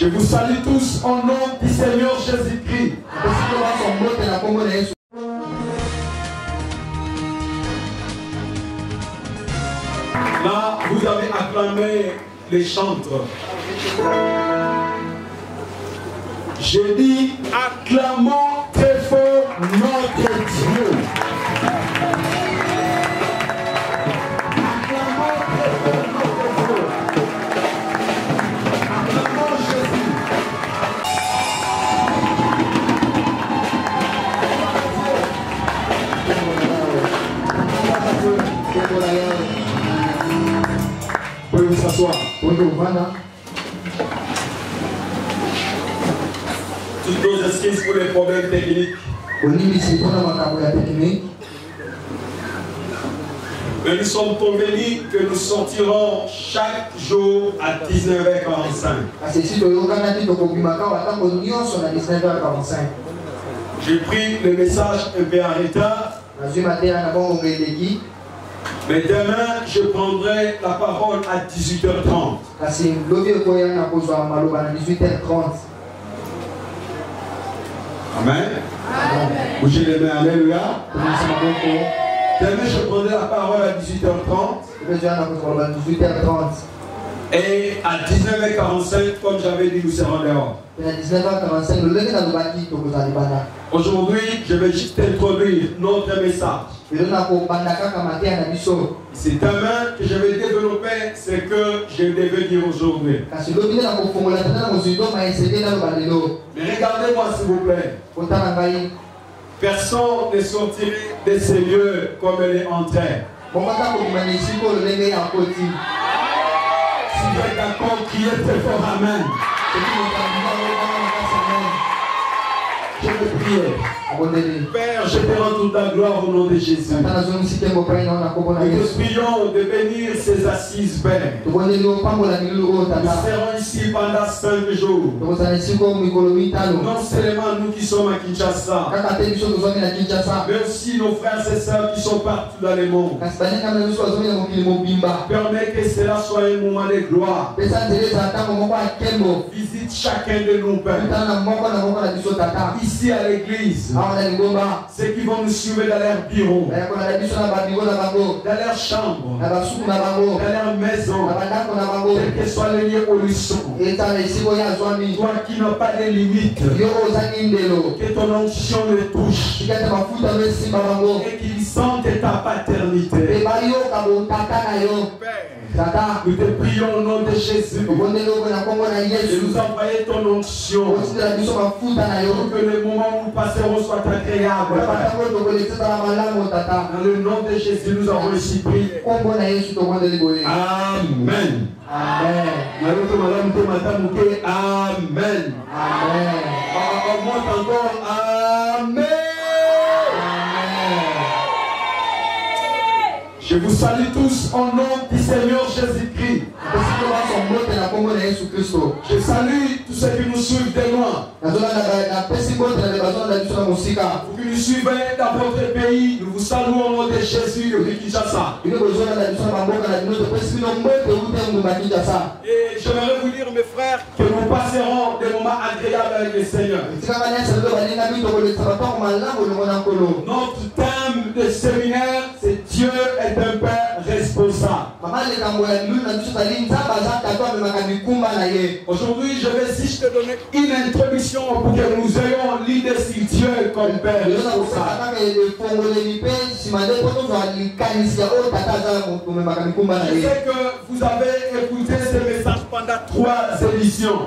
Je vous salue tous au nom du Seigneur Jésus-Christ. Là, vous avez acclamé les chantres. J'ai dit, acclamons très fort notre Dieu. Acclamons très fort notre Dieu. Acclamons Jésus. Pouvez vous s'asseoir. Toutes nos excuses pour les problèmes techniques. Mais nous sommes convenus que nous sortirons chaque jour à 19h45. J'ai pris le message un peu en retard. Mais demain, je prendrai la parole à 18h30. Amen. Bougez les mains, alléluia. Demain, je prendrai la parole à 18h30. Et à 19h45, comme j'avais dit, nous serons dehors. Aujourd'hui, je vais juste introduire notre message. C'est demain que je vais développer ce que je devais dire aujourd'hui. Mais regardez-moi s'il vous plaît. Personne ne sortirait de ces lieux comme elle est entrée. Si vous êtes d'accord, criez très fort amen. Je vais prier. Père, je te rends toute la gloire au nom de Jésus. Nous te prions de bénir ces assises, Père. Nous serons ici pendant 5 jours. Non seulement nous qui sommes à Kinshasa, mais aussi nos frères et sœurs qui sont partout dans le monde. Permets que cela soit un moment de gloire. Visite chacun de nous, Père. Ici à l'église. Ceux qui vont nous suivre dans leur bureau, dans leur chambre, dans leur maison, quel que soit le lieu où ils sont. Toi qui n'as pas de limite, que ton onction les touche et qu'ils sentent ta paternité. Nous te prions au nom de Jésus de nous envoyer ton onction pour que le moment où nous passerons soit agréable. Dans le nom de Jésus, nous avons ici prié. Amen. Amen. Amen. On monte encore. Amen. Je vous salue tous au nom du Seigneur Jésus-Christ. Je salue tous ceux qui nous suivent de loin. Vous qui nous suivez dans votre pays, nous vous saluons au nom de Jésus de Kinshasa. Et j'aimerais vous dire, mes frères, que nous passerons des moments agréables avec le Seigneur. Notre thème de séminaire, c'est Dieu est un Père responsable. Aujourd'hui, je vais juste te donner une introduction pour que nous ayons l'idée sur Dieu comme Père responsable. Je sais que vous avez écouté ce message pendant 3 éditions.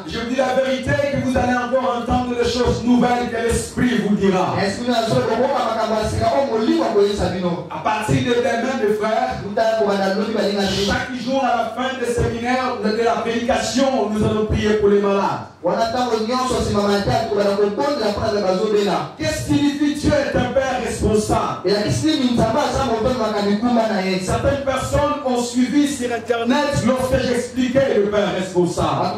Je vous dis la vérité que vous allez encore entendre des choses nouvelles que l'Esprit vous dira. À partir de demain, mes frères, chaque jour à la fin des séminaires, de la prédication, nous allons prier pour les malades. Qu'est-ce qui signifie Dieu est un Père responsable? Certaines personnes ont suivi sur Internet lorsque j'expliquais le Père responsable.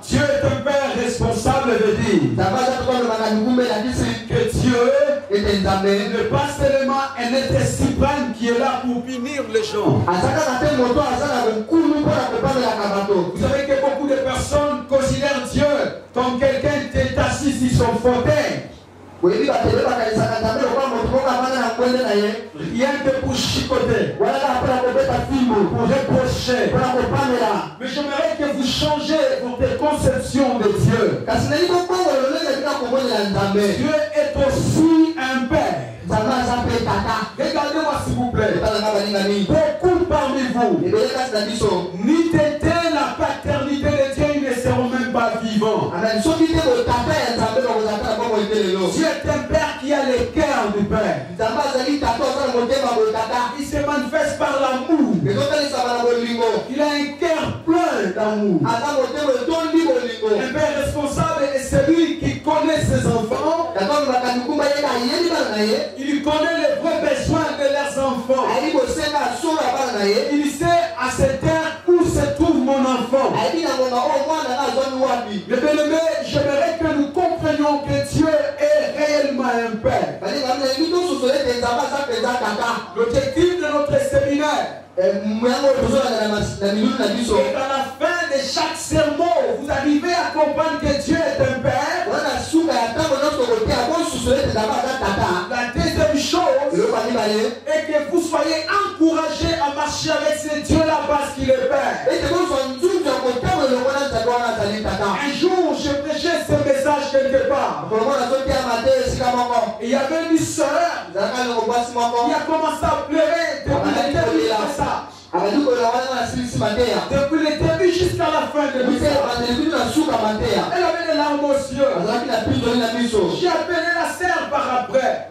Dieu est un Père responsable, veut dire que Dieu est n'est pas seulement un être suprême qui est là pour punir les gens. Vous savez que beaucoup de personnes considèrent Dieu comme quelqu'un qui est assis sur son fauteuil. Rien que pour chicoter, pour reprocher. Mais j'aimerais que vous changez votre conception de Dieu. Dieu est aussi un Père. Regardez-moi s'il vous plaît. Beaucoup parmi vous, ni t'étais la paternité de Dieu, ils ne seront même pas vivants. Dieu est un Père qui a le cœur du Père. Il se manifeste par l'amour. Il a un cœur plein d'amour. Un Père responsable est celui qui connaît ses enfants. Il connaît les vrais besoins de leurs enfants. Il sait à cette heure où se trouve mon enfant. Mais bien aimé, j'aimerais que nous comprenions que Dieu est réellement un Père. L'objectif de notre séminaire est qu'à la fin de chaque sermon, vous arrivez à comprendre que Dieu est un Père. La deuxième chose est que vous soyez encouragés à marcher avec ce Dieu-là parce qu'il est Père. Un jour, je prêchais ce message quelque part. Il y avait une sœur qui a commencé à pleurer depuis le début de ça. Depuis le début jusqu'à la fin de l'histoire. Elle avait des larmes aux yeux. J'ai appelé la sœur par après.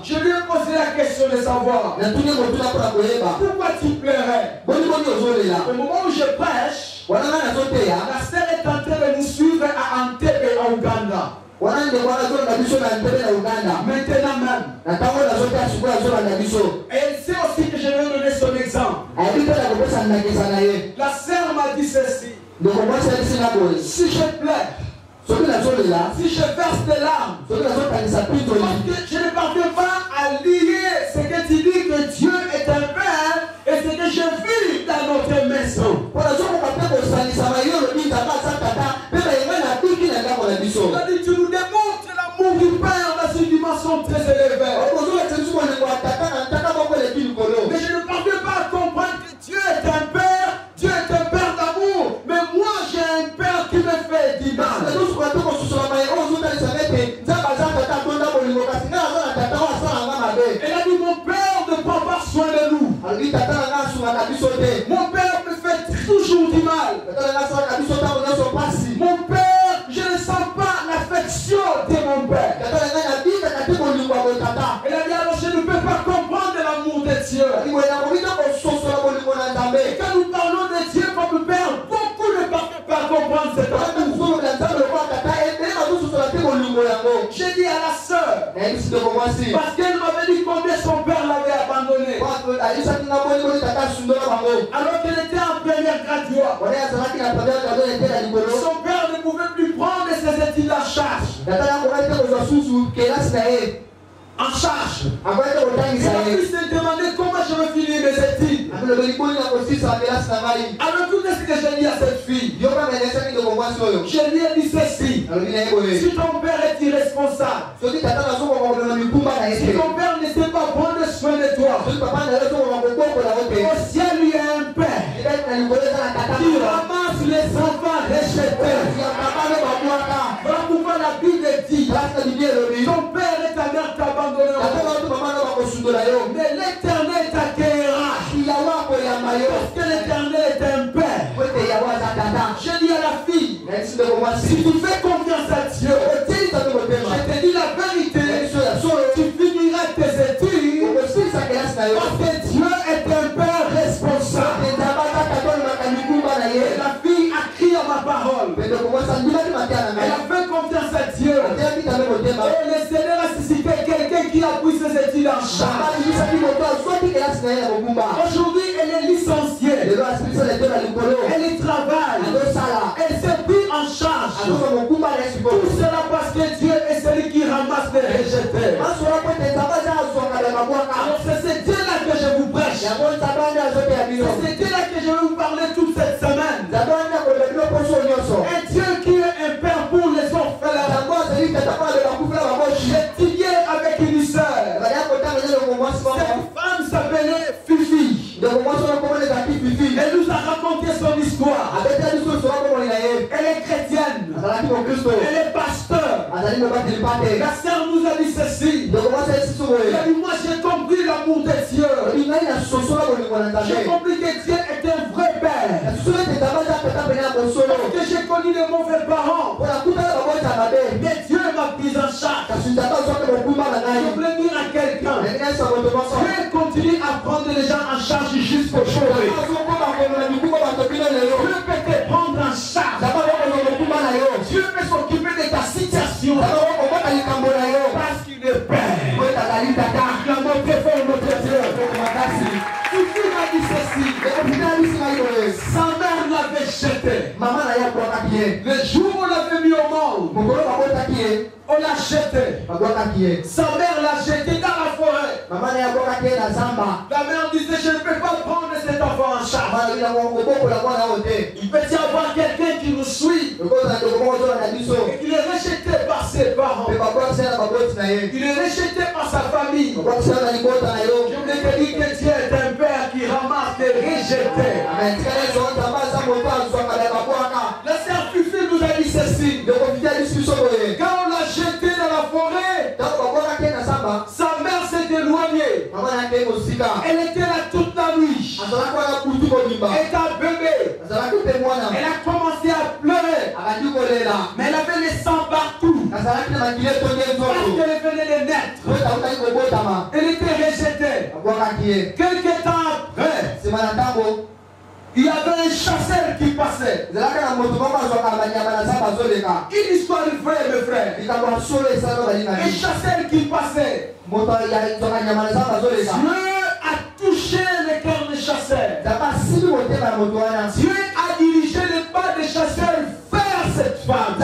Je lui ai posé la question de savoir pourquoi tu pleurais. Au moment où je prêche, la sœur est en train de nous suivre à Entebbe, à Ouganda. Maintenant même. Et elle sait aussi que je vais donner son exemple. La sœur m'a dit ceci. Si je pleure, si je verse des larmes, je ne parviens pas à lier ce que tu dis que Dieu est un Père et ce que je vis dans notre maison. Tu nous démontres l'amour du Père dans une dimension très élevée. Mais je ne parviens pas à comprendre que Dieu est un Père. Dieu est un Père d'amour. Mais moi j'ai un Père qui me fait du mal. Elle a dit mon Père ne prend pas soin de nous. Mon Père me fait toujours du mal. Mon Père, je ne sens pas l'affection de mon Père. Elle a dit alors je ne peux pas comprendre l'amour de Dieu. Et quand nous parlons de Dieu comme Père, beaucoup ne peuvent pas comprendre cet amour. J'ai dit à la sœur, parce qu'elle m'avait dit combien son père l'avait abandonné. Alors qu'elle était en première graduate. Son père ne pouvait plus prendre ses études en charge. En charge. Il a pu se demander comment je vais finir mes études. Alors tout ce que j'ai dit à cette fille, je lui ai dit ceci. Si ton père est irresponsable, si ton père ne sait pas prendre soin de toi, au ciel il y a un père qui ramasse les enfants rejetés. Voilà pourquoi la Bible dit ton père et ta mère t'abandonneront, mais l'Éternel t'accueillera. Parce que l'Éternel est un Père. Je dis à la fille, si tu fais confiance à Dieu, je te dis la vérité, tu finiras tes études parce que Dieu est un Père responsable. Et la fille a crié à ma parole. Elle a fait confiance à Dieu. Et le Seigneur a suscité quelqu'un qui a pris ses études en charge. Aujourd'hui, elle est licenciée. Elle y travaille. Elle s'est pris en en charge. Tout cela parce que Dieu est celui qui ramasse les rejetés. Alors c'est ce Dieu-là que je vous prêche. C'est ce Dieu-là que je vais vous parler toute cette semaine. Un Dieu qui est un père pour les orphelins. J'ai lié avec une sœur. Cette femme s'appelait Fifi. Elle nous a raconté son histoire. Elle est chrétienne. Elle est pasteur. La sœur nous a dit ceci. Elle a dit, moi j'ai compris l'amour de Dieu. J'ai compris que Dieu est un vrai père. Que j'ai connu les mauvais parents. Mais Dieu m'a pris en charge. Je voulais dire à quelqu'un. Dieu continue à prendre les gens en charge jusqu'au jour. Dieu peut te prendre en charge. Dieu peut s'occuper de ta situation. Parce qu'il est père. Acclamons très fort notre Dieu. Fifi m'a dit ceci. Sa mère l'avait jeté. Le jour où on l'avait mis au monde, on l'a jeté. Sa mère l'a jeté dans la forêt. La mère disait, je ne peux pas prendre cet enfant en charge. Il peut y avoir quelqu'un qui nous suit. Il est rejeté par ses parents. Il est rejeté par sa famille. Je voulais te dire que Dieu est un père qui ramasse les rejetés. La sœur Fifi nous a dit ceci. Quand on l'a jeté dans la forêt, sa mère s'est éloignée. Elle était là toute la nuit. Elle était un bébé. Elle a commencé à pleurer. Mais elle avait les sangs partout. Parce qu'elle venait de naître. Elle était rejetée. Quelques temps après, il y avait un chasseur qui passait. Une histoire vraie, mes frères. Un chasseur qui passait. Dieu a touché le cœur des chasseurs. Dieu a dirigé les pas des chasseurs vers cette femme.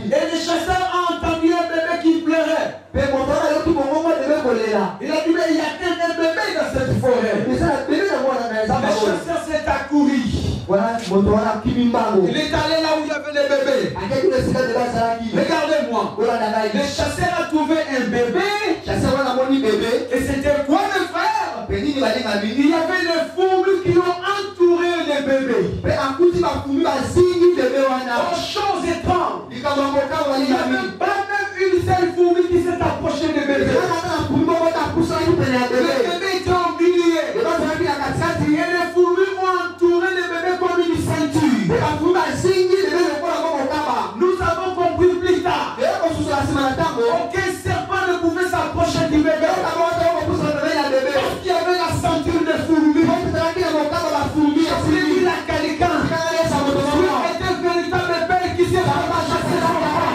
Et les chasseurs ont entendu un bébé qui pleurait. Il a dit, mais il y a qu'un bébé dans cette forêt. Le chasseur s'est accouru. Il est allé là où il y avait les bébés. Regardez-moi. Le chasseur a trouvé un bébé. Et c'était quoi le frère? Il y avait les fourmis qui ont entouré les bébés. Oh, chose étrange. Il n'y avait pas même une seule fourmi qui s'est approchée des bébés. Les bébés étaient au milieu. Et les fourmis ont entouré les bébés comme une ceinture. Nous avons compris plus tard. Aucun serpent ne pouvait s'approcher du bébé. Parce qu'il y avait la ceinture de fourmis. C'est la calicane. Dieu est un véritable père qui s'est porté chasser ses enfants.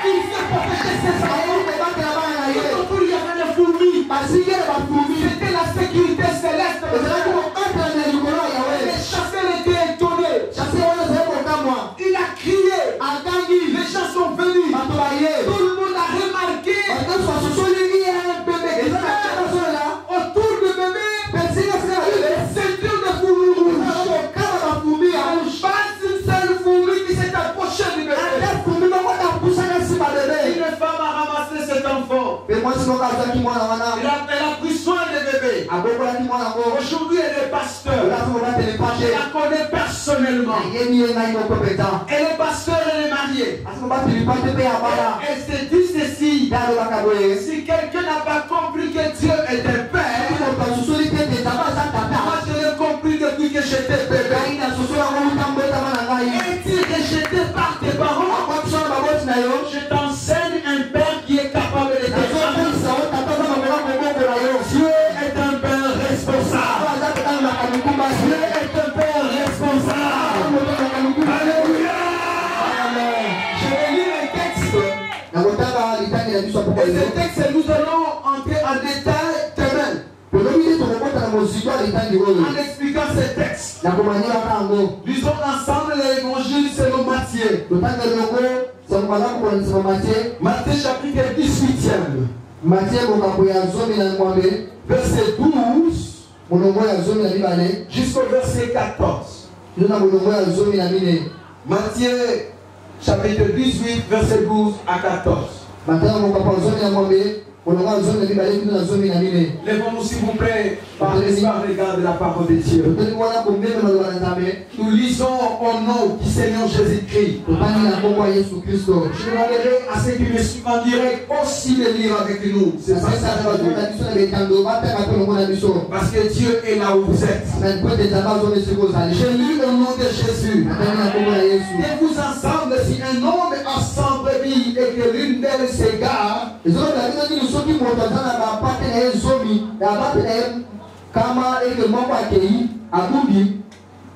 Il s'est porté chasser ses enfants. Tout autour il y avait des fourmis. C'était la sécurité céleste. Les chasseurs étaient étonnés. Il a crié. Les gens sont venus. Tout le monde a remarqué. Il y a un bébé. Autour du bébé, les ceintures de fourmis rouges. Pas une seule fourmi qui s'est approchée du bébé. Une femme a ramassé cet enfant. Elle a pris soin du bébé. Aujourd'hui, elle est pasteur. Je la connais personnellement. Elle est pasteur, elle est mariée. Elle se dit ceci. Si quelqu'un n'a pas compris que Dieu est un père, moi je l'ai compris depuis que j'étais bébé. Es-tu rejeté par tes parents? Je t'enseigne un père qui est capable de te faire. Dieu est un père responsable. Dieu est un père responsable. Alléluia. Je vais lire un texte. Et ce texte, nous allons entrer en détail demain. En expliquant ces textes, lisons ensemble l'évangile selon Matthieu. Matthieu chapitre 18. Verset 12 jusqu'au verset 14. Matthieu chapitre 18, verset 12 à 14. Lèvons-nous s'il vous plaît par regard de la parole de Dieu. Nous lisons au nom du Seigneur Jésus-Christ. Je demanderai à ceux qui me suivent en direct aussi de lire avec nous. Parce que Dieu est là où vous êtes. Je lis au nom de Jésus. Et vous ensemble, si un homme a 100 brebis et que l'une d'elles s'égare,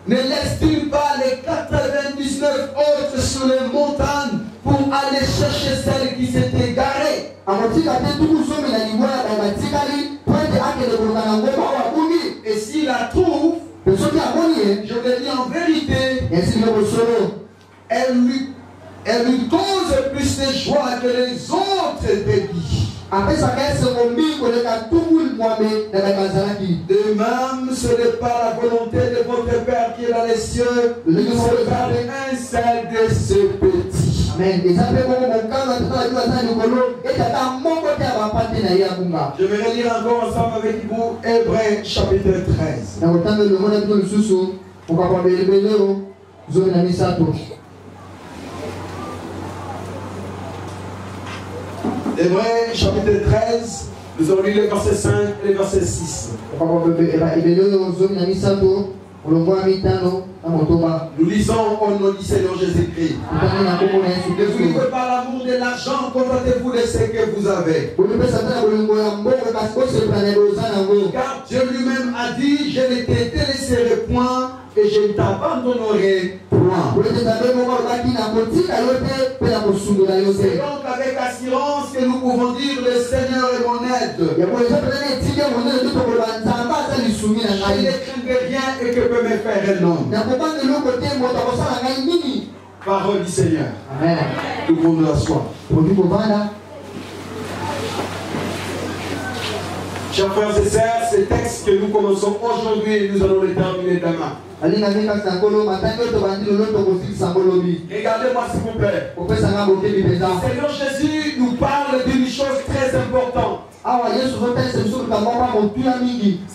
ne laisse-t-il pas les 99 autres sur les montagnes pour aller chercher celle qui s'est égarée? Et s'il la trouve, je le dis en vérité, elle lui cause plus de joie que les autres brebis. De même, ce n'est pas la volonté de votre Père qui est dans les cieux de sauver un seul de ce petit. Amen. Je vais relire encore ensemble avec vous Hébreux chapitre 13. Hébreux chapitre 13, nous allons lire les versets 5 et les versets 6. Nous lisons au nom du Seigneur Jésus-Christ. Ne vous livrez pas l'amour de l'argent, contentez-vous de ce que vous avez. Car Dieu lui-même a dit, je ne te délaisserai point et je ne t'abandonnerai point. C'est donc avec assurance que nous pouvons dire, le Seigneur est mon aide. Je ne craindrai rien et que peut me faire un homme. Parole du Seigneur. Amen. Tout le monde l'assoit. Chers frères et sœurs, ces textes que nous commençons aujourd'hui, nous allons les terminer demain. Regardez-moi s'il vous plaît. Le Seigneur Jésus nous parle d'une chose très importante.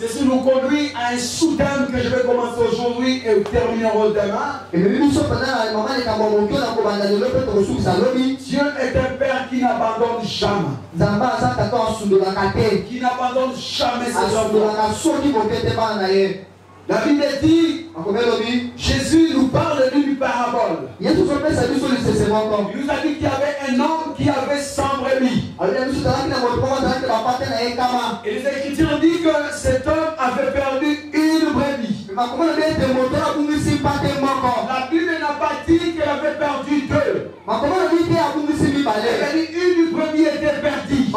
Ceci nous conduit à un sous-thème que je vais commencer aujourd'hui et terminer demain. Dieu est un Père qui n'abandonne jamais. Qui n'abandonne jamais ses enfants. La Bible dit, Jésus nous parle d'une parabole. Il nous a dit qu'il y avait un homme qui avait 100 brebis. Et les Écritures disent que cet homme avait perdu une brebis. La Bible n'a pas dit qu'elle avait perdu deux. Elle a dit une brebis était perdue.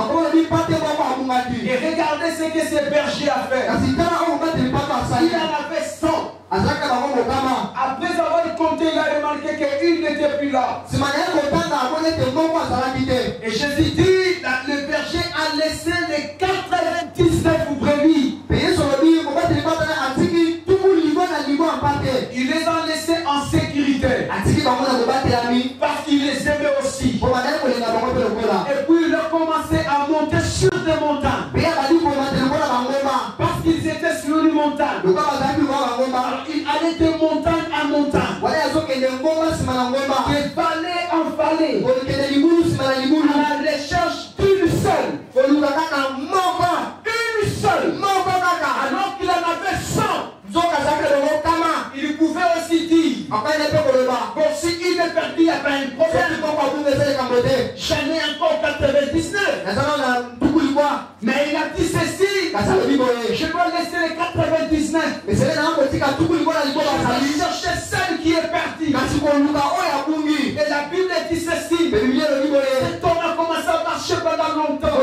Et regardez ce que ce berger a fait. Il en avait 100. Après avoir compté, il a remarqué qu'une n'était plus là. Et Jésus dit, le berger a laissé les 99 brebis. Il les a laissés en sécurité. Parce qu'il les aimait aussi. Et puis il a commencé à monter sur des montagnes. Parce qu'ils étaient sur une montagne. Alors il allait de montagne à montagne. De vallée en vallée. À la recherche d'une seule. Une seule. Alors qu'il en avait 100. Il pouvait aussi dire, bon, si il est perdu, il n'y a pas un problème. J'en ai encore 99. Mais il a dit ceci, je dois laisser les 99. Je vais chercher celle qui est perdue. Et la Bible dit ceci, cet homme a commencé à marcher pendant longtemps.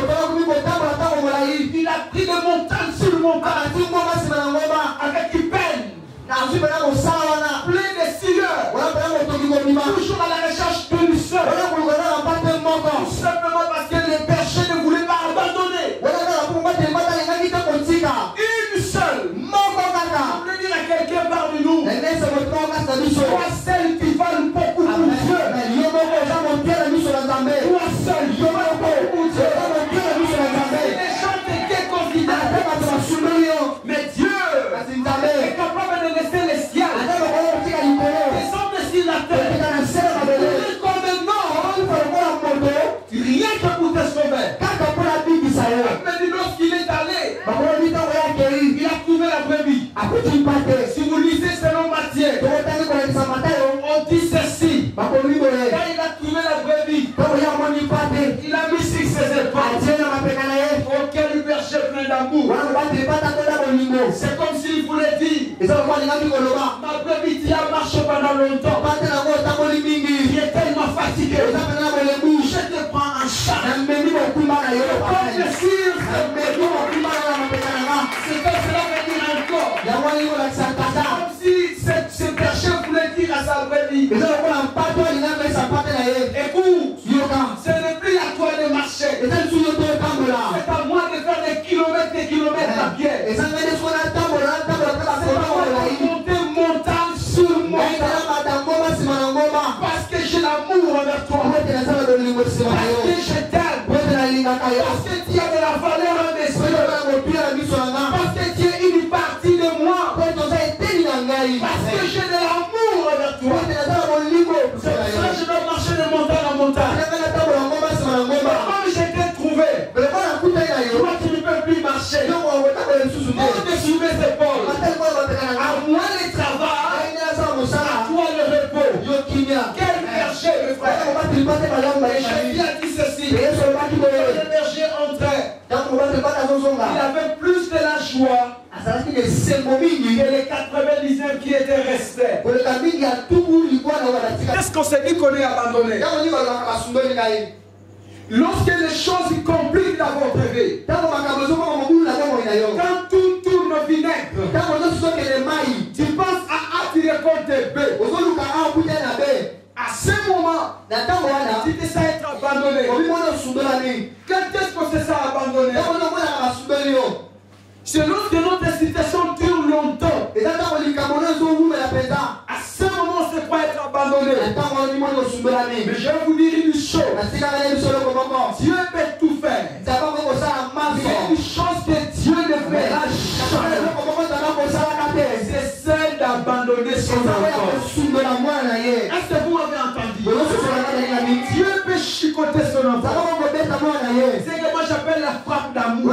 Il a pris de montagne sur montagne. plein de silleurs, toujours à la recherche d'une seule, tout simplement parce que les bergers ne voulaient pas abandonner. Une seule. Je voulais dire à quelqu'un parmi nous, toi seul qui valent beaucoup pour Dieu. Toi seul qui valent beaucoup pour Dieu. Les gens t'étaient considérés, mais Dieu est capable de laisser les ciels descendre sur la terre. Comme maintenant, rien que pour te sauver. Mais lorsqu'il est allé, il a trouvé la brebis. Si vous lisez selon Matthieu, on dit ceci. Quand il a trouvé la brebis, il a mis sur ses épaules. Auquel berger plein d'amour. C'est comme s'il voulait dire, ma brebis qui a marché pendant longtemps, qui est tellement fatigué, je te prends en charge. Comme le cire, c'est comme cela veut dire encore. Comme si ce berger voulait dire à sa brebis, écoute, ce n'est plus à toi de marcher, c'est à moi de faire des kilomètres et kilomètres à pied. C'est à moi de monter montagne sur montagne. Parce que j'ai l'amour envers toi. Parce que je t'aime. Parce que tu as de la valeur en esprit. Parce que tu es une partie de moi. Parce que j'ai de l'amour envers toi. C'est pour ça que je dois marcher de montagne en montagne. Comme je t'ai trouvé, toi tu ne peux plus marcher. On te sur mes épaules. À moi le travail, à toi le repos. Quel berger, le frère. Et Jésus a dit ceci. Le berger entrait. Il avait plus de la joie que les 99 qui étaient restés. Qu'est-ce qu'on s'est dit qu'on est abandonné? Lorsque les choses compliquent dans votre vie, quand tout tourne au vinaigre, tu penses à attirer contre tes bœufs. À ce moment, tu te sens être abandonné. Quand est-ce qu'on se sent abandonné? C'est lorsque notre situation dure longtemps. À ce moment, on se croit être abandonné. Mais je vais vous dire une chose. Dieu peut tout faire. Il y a une chose que Dieu ne fera jamais. C'est celle d'abandonner son enfant. Est-ce que vous avez entendu? Dieu peut chicoter son enfant. C'est ce que moi j'appelle la frappe d'amour.